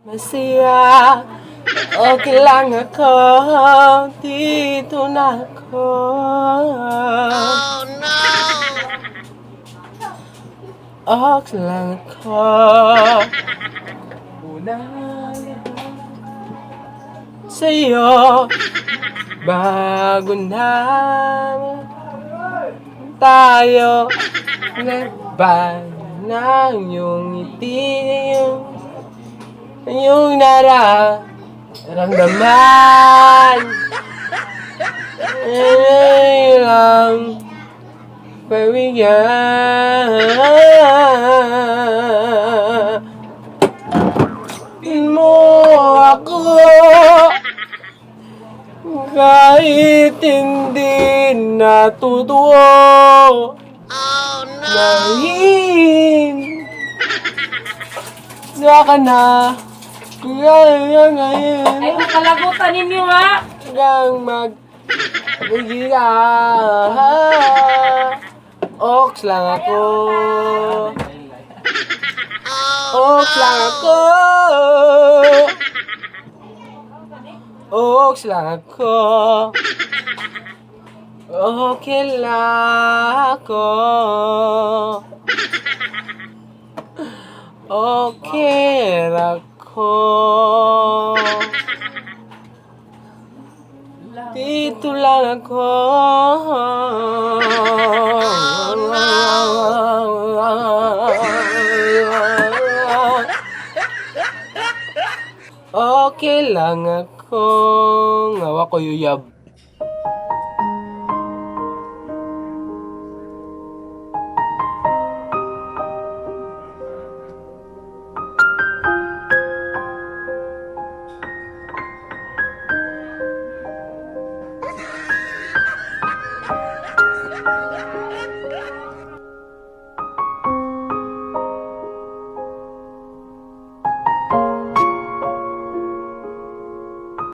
masaya. Okay lang ako, dito na ako. Oh no! Okay lang ako. Sa'yo, bago na tayo, nagba ng iyong ngiti, yung nararamdaman. Ay lang pabigyan mo ako. Kahit hindi natutuwa, ngayon ka na, ngayon. Ay, makalagutan ninyo ha! Hanggang mag-bigila. Oks lang ako. Oks lang ako. Oks lang ako. Okay lang ako. Okay lang ako. Dito lang ako. Okay lang ako. Ngawa ko yuyab.